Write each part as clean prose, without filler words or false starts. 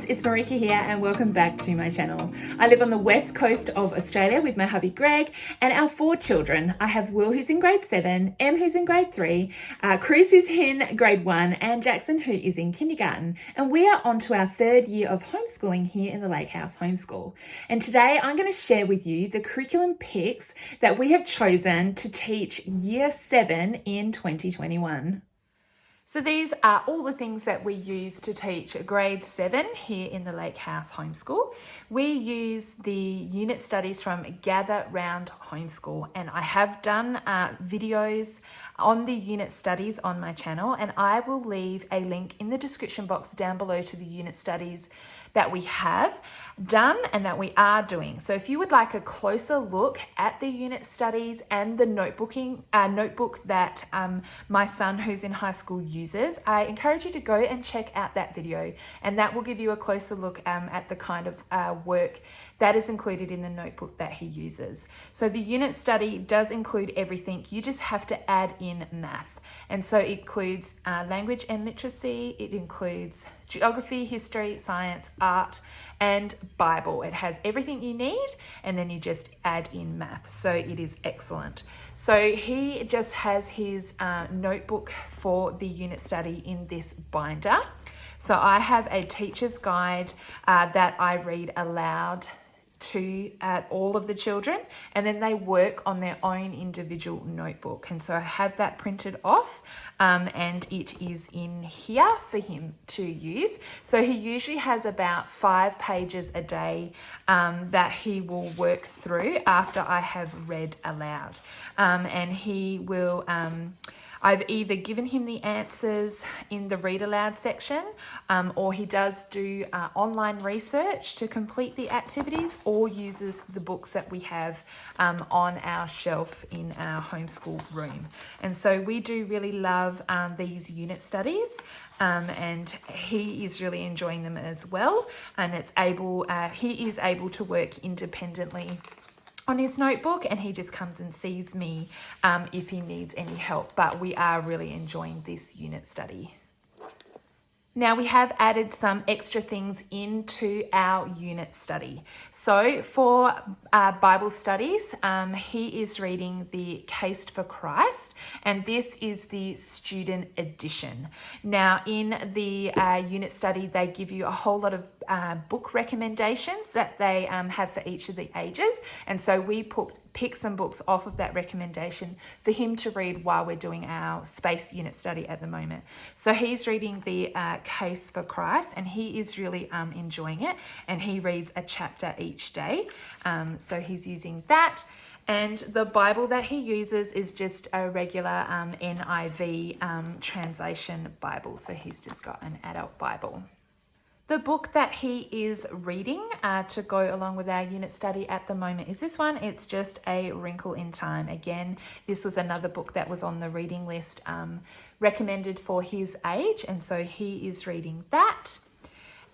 friends, it's Marika here and welcome back to my channel. I live on the west coast of Australia with my hubby Greg and our 4 children. I have Will who's in grade 7, Em who's in grade 3, Chris who's in grade 1 and Jackson who is in kindergarten. And we are on to our 3rd year of homeschooling here in the Lake House Homeschool. And today I'm going to share with you the curriculum picks that we have chosen to teach year 7 in 2021. So these are all the things that we use to teach grade 7 here in the Lake House Homeschool. We use the unit studies from Gather Round Homeschool, and I have done videos on the unit studies on my channel, and I will leave a link in the description box down below to the unit studies that we have done and that we are doing. So if you would like a closer look at the unit studies and the notebook that my son who's in high school uses, I encourage you to go and check out that video, and that will give you a closer look at the kind of work that is included in the notebook that he uses. So the unit study does include everything. You just have to add in math. And so it includes language and literacy, it includes geography, history, science, art, and Bible. It has everything you need, and then you just add in math. So it is excellent. So he just has his notebook for the unit study in this binder. So I have a teacher's guide that I read aloud to all of the children, and then they work on their own individual notebook. And so I have that printed off and it is in here for him to use. So he usually has about 5 pages a day that he will work through after I have read aloud, and he will I've either given him the answers in the read aloud section, or he does do online research to complete the activities, or uses the books that we have on our shelf in our homeschool room. And so we do really love these unit studies. And he is really enjoying them as well. And he is able to work independently on his notebook, and he just comes and sees me if he needs any help. But we are really enjoying this unit study. Now we have added some extra things into our unit study. So for Bible studies, he is reading the Case for Christ, and this is the student edition. Now in the unit study, they give you a whole lot of book recommendations that they have for each of the ages, and so we pick some books off of that recommendation for him to read while we're doing our space unit study at the moment. So he's reading the Case for Christ, and he is really enjoying it, and he reads a chapter each day. So he's using that. And the Bible that he uses is just a regular NIV translation Bible. So he's just got an adult Bible. The book that he is reading to go along with our unit study at the moment is this one. It's just A Wrinkle in Time. Again, this was another book that was on the reading list recommended for his age, and so he is reading that.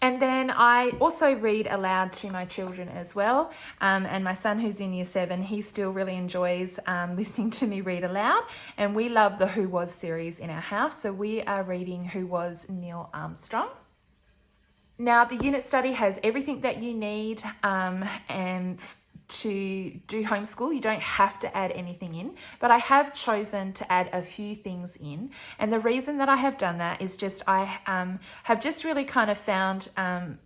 And then I also read aloud to my children as well. And my son who's in year 7, he still really enjoys listening to me read aloud. And we love the Who Was series in our house. So we are reading Who Was Neil Armstrong. Now, the unit study has everything that you need and to do homeschool. You don't have to add anything in, but I have chosen to add a few things in. And the reason that I have done that is just I have just really kind of found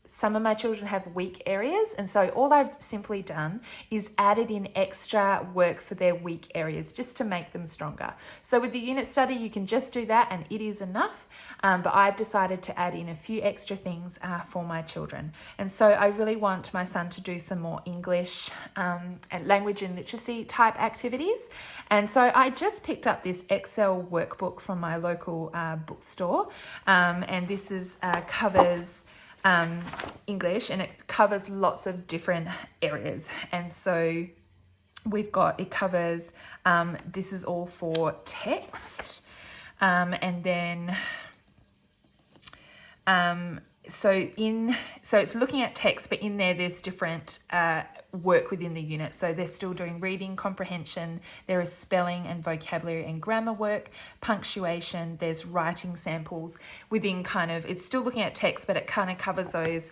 some of my children have weak areas, and so all I've simply done is added in extra work for their weak areas just to make them stronger. So with the unit study, you can just do that and it is enough, but I've decided to add in a few extra things for my children. And so I really want my son to do some more English and language and literacy type activities. And so I just picked up this Excel workbook from my local bookstore, and this is covers English, and it covers lots of different areas. And so it covers, this is all for text, and then so it's looking at text, but in there's different work within the unit. So they're still doing reading comprehension, there is spelling and vocabulary and grammar work, punctuation, there's writing samples within it's still looking at text, but it kind of covers those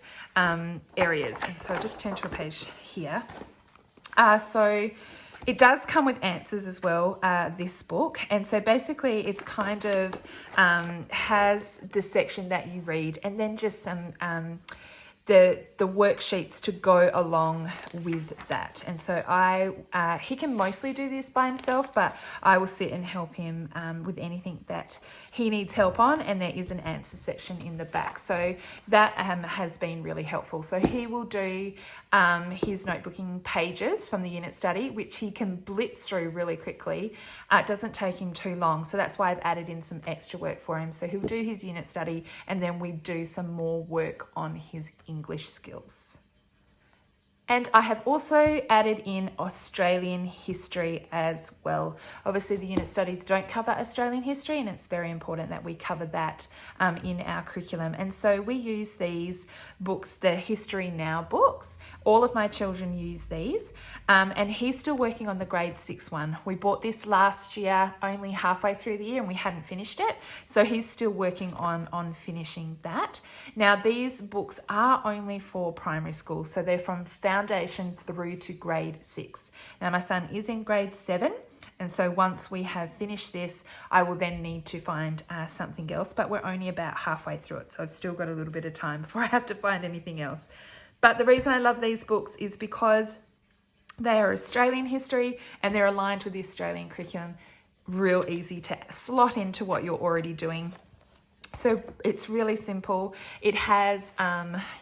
areas. And so I'll just turn to a page here. So it does come with answers as well, this book. And so basically it's has the section that you read, and then just some the worksheets to go along with that. And so he can mostly do this by himself, but I will sit and help him with anything that he needs help on, and there is an answer section in the back. So that has been really helpful. So he will do his notebooking pages from the unit study, which he can blitz through really quickly. It doesn't take him too long. So that's why I've added in some extra work for him. So he'll do his unit study, and then we do some more work on his English skills. And I have also added in Australian history as well. Obviously, the unit studies don't cover Australian history, and it's very important that we cover that in our curriculum. And so we use these books, the History Now books. All of my children use these, and he's still working on the grade 6 one. We bought this last year, only halfway through the year, and we hadn't finished it. So he's still working on finishing that. Now, these books are only for primary school, so they're from foundation through to grade 6. Now, my son is in grade 7, and so once we have finished this, I will then need to find something else, but we're only about halfway through it, so I've still got a little bit of time before I have to find anything else. But the reason I love these books is because they are Australian history and they're aligned with the Australian curriculum. Real easy to slot into what you're already doing. So it's really simple. It has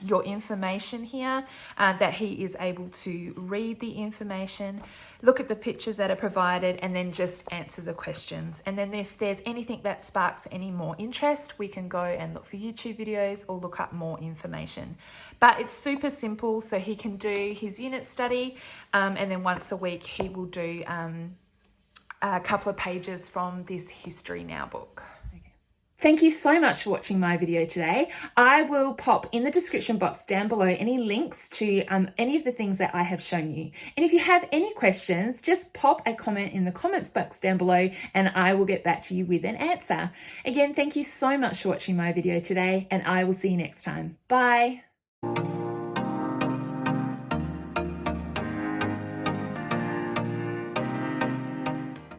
your information here that he is able to read the information, look at the pictures that are provided, and then just answer the questions. And then if there's anything that sparks any more interest, we can go and look for YouTube videos or look up more information. But it's super simple, so he can do his unit study, and then once a week he will do a couple of pages from this History Now book. Thank you so much for watching my video today. I will pop in the description box down below any links to any of the things that I have shown you. And if you have any questions, just pop a comment in the comments box down below and I will get back to you with an answer. Again, thank you so much for watching my video today, and I will see you next time. Bye.